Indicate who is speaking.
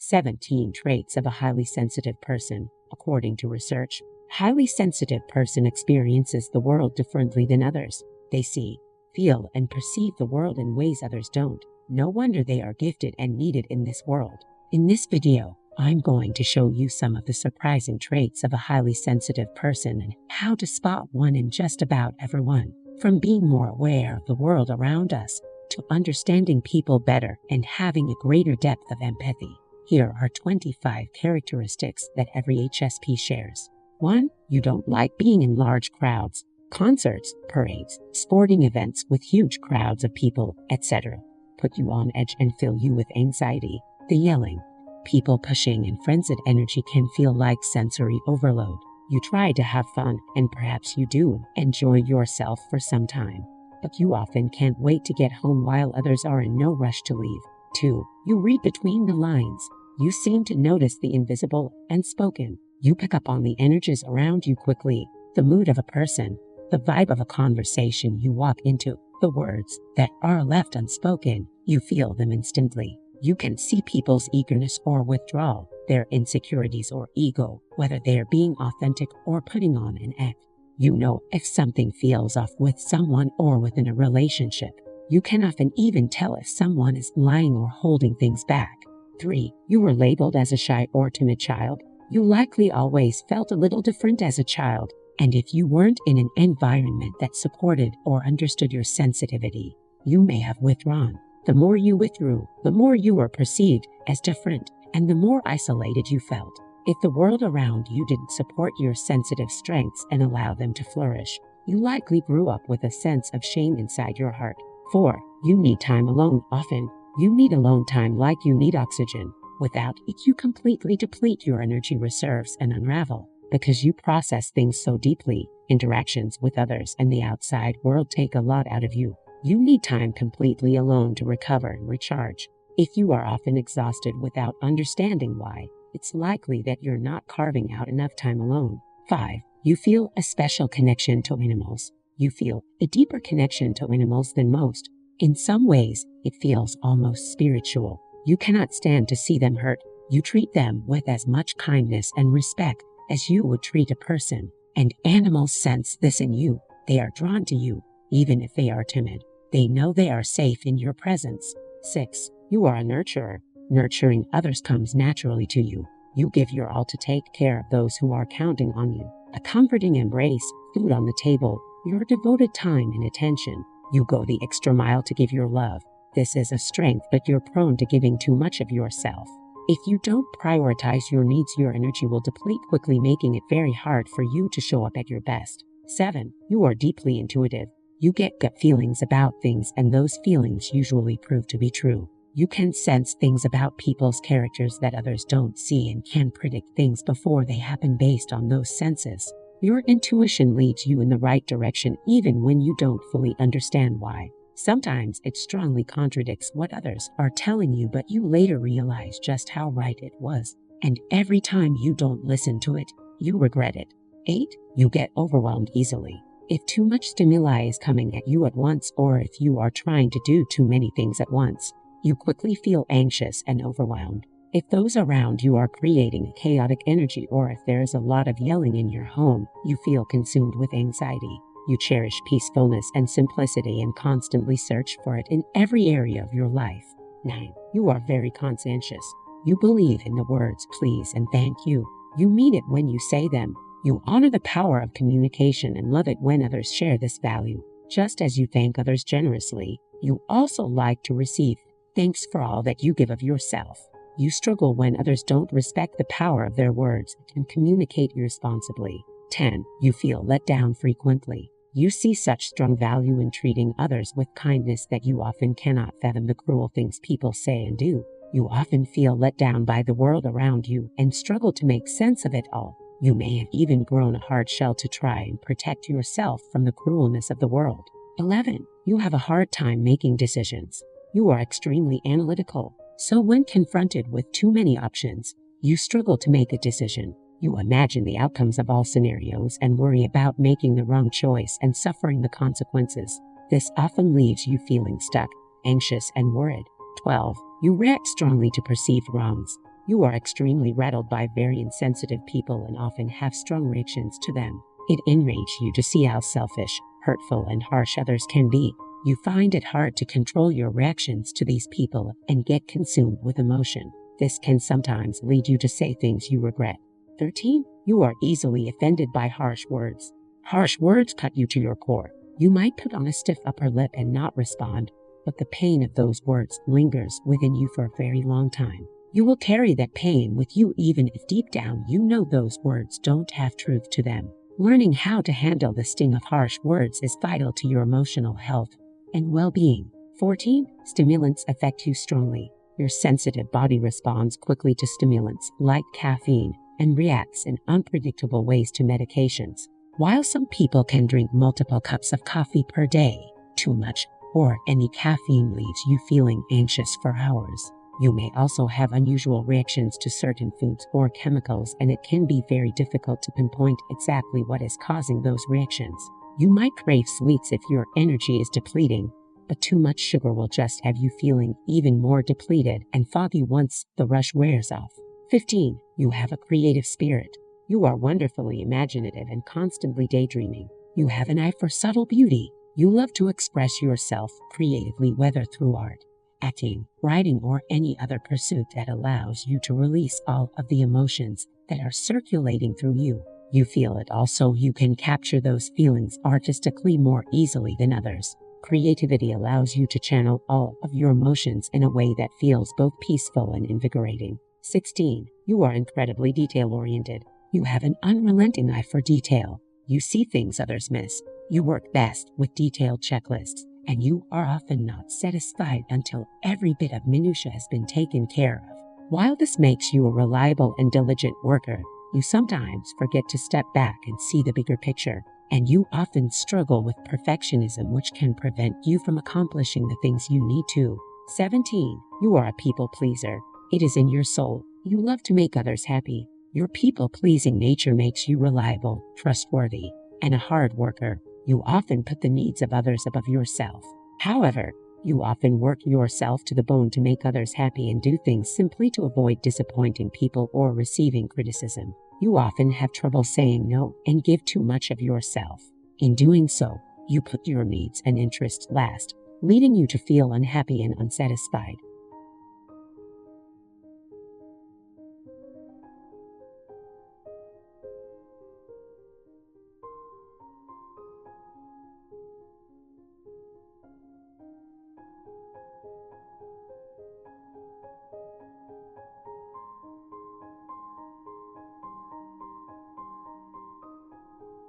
Speaker 1: 17 traits of a highly sensitive person. According to research, highly sensitive person experiences the world differently than others. They see, feel, and perceive the world in ways others don't. No wonder they are gifted and needed in this world. In this video, I'm going to show you some of the surprising traits of a highly sensitive person and how to spot one in just about everyone. From being more aware of the world around us, to understanding people better and having a greater depth of empathy. Here are 25 characteristics that every HSP shares. 1. You don't like being in large crowds, concerts, parades, sporting events with huge crowds of people, etc. Put you on edge and fill you with anxiety. The yelling, people pushing, and frenzied energy can feel like sensory overload. You try to have fun, and perhaps you do enjoy yourself for some time, but you often can't wait to get home while others are in no rush to leave. 2. You read between the lines. You seem to notice the invisible, unspoken. You pick up on the energies around you quickly, the mood of a person, the vibe of a conversation you walk into, the words that are left unspoken. You feel them instantly. You can see people's eagerness or withdrawal, their insecurities or ego, whether they are being authentic or putting on an act. You know if something feels off with someone or within a relationship. You can often even tell if someone is lying or holding things back. 3. You were labeled as a shy or timid child. You likely always felt a little different as a child, and if you weren't in an environment that supported or understood your sensitivity, you may have withdrawn. The more you withdrew, the more you were perceived as different, and the more isolated you felt. If the world around you didn't support your sensitive strengths and allow them to flourish, you likely grew up with a sense of shame inside your heart. 4. You need time alone. Often, you need alone time like you need oxygen. Without it, you completely deplete your energy reserves and unravel. Because you process things so deeply, interactions with others and the outside world take a lot out of you. You need time completely alone to recover and recharge. If you are often exhausted without understanding why, it's likely that you're not carving out enough time alone. 5. You feel a special connection to animals. You feel a deeper connection to animals than most. In some ways, it feels almost spiritual. You cannot stand to see them hurt. You treat them with as much kindness and respect as you would treat a person. And animals sense this in you. They are drawn to you, even if they are timid. They know they are safe in your presence. 6. You are a nurturer. Nurturing others comes naturally to you. You give your all to take care of those who are counting on you. A comforting embrace, food on the table, your devoted time and attention. You go the extra mile to give your love. This is a strength, but you're prone to giving too much of yourself. If you don't prioritize your needs, your energy will deplete quickly, making it very hard for you to show up at your best. 7. You are deeply intuitive. You get gut feelings about things, and those feelings usually prove to be true. You can sense things about people's characters that others don't see and can predict things before they happen based on those senses. Your intuition leads you in the right direction even when you don't fully understand why. Sometimes it strongly contradicts what others are telling you, but you later realize just how right it was. And every time you don't listen to it, you regret it. 8. You get overwhelmed easily. If too much stimuli is coming at you at once, or if you are trying to do too many things at once, you quickly feel anxious and overwhelmed. If those around you are creating a chaotic energy, or if there is a lot of yelling in your home, you feel consumed with anxiety. You cherish peacefulness and simplicity and constantly search for it in every area of your life. 9. You are very conscientious. You believe in the words please and thank you. You mean it when you say them. You honor the power of communication and love it when others share this value. Just as you thank others generously, you also like to receive thanks for all that you give of yourself. You struggle when others don't respect the power of their words and communicate irresponsibly. 10. You feel let down frequently. You see such strong value in treating others with kindness that you often cannot fathom the cruel things people say and do. You often feel let down by the world around you and struggle to make sense of it all. You may have even grown a hard shell to try and protect yourself from the cruelness of the world. 11. You have a hard time making decisions. You are extremely analytical, so when confronted with too many options, you struggle to make a decision. You imagine the outcomes of all scenarios and worry about making the wrong choice and suffering the consequences. This often leaves you feeling stuck, anxious, and worried. 12. You react strongly to perceived wrongs. You are extremely rattled by very insensitive people and often have strong reactions to them. It enrages you to see how selfish, hurtful, and harsh others can be. You find it hard to control your reactions to these people and get consumed with emotion. This can sometimes lead you to say things you regret. 13. You are easily offended by harsh words. Harsh words cut you to your core. You might put on a stiff upper lip and not respond, but the pain of those words lingers within you for a very long time. You will carry that pain with you even if deep down you know those words don't have truth to them. Learning how to handle the sting of harsh words is vital to your emotional health and well-being. 14. Stimulants affect you strongly. Your sensitive body responds quickly to stimulants like caffeine and reacts in unpredictable ways to medications. While some people can drink multiple cups of coffee per day, too much or any caffeine leaves you feeling anxious for hours. You may also have unusual reactions to certain foods or chemicals, and it can be very difficult to pinpoint exactly what is causing those reactions. You might crave sweets if your energy is depleting, but too much sugar will just have you feeling even more depleted and foggy once the rush wears off. 15. You have a creative spirit. You are wonderfully imaginative and constantly daydreaming. You have an eye for subtle beauty. You love to express yourself creatively, whether through art, acting, writing, or any other pursuit that allows you to release all of the emotions that are circulating through you. You feel it also. You can capture those feelings artistically more easily than others. Creativity allows you to channel all of your emotions in a way that feels both peaceful and invigorating. 16. You are incredibly detail-oriented. You have an unrelenting eye for detail. You see things others miss. You work best with detailed checklists, and you are often not satisfied until every bit of minutia has been taken care of. While this makes you a reliable and diligent worker, you sometimes forget to step back and see the bigger picture, and you often struggle with perfectionism, which can prevent you from accomplishing the things you need to. 17. You are a people pleaser. It is in your soul. You love to make others happy. Your people-pleasing nature makes you reliable, trustworthy, and a hard worker. You often put the needs of others above yourself. However, you often work yourself to the bone to make others happy and do things simply to avoid disappointing people or receiving criticism. You often have trouble saying no and give too much of yourself. In doing so, you put your needs and interests last, leading you to feel unhappy and unsatisfied.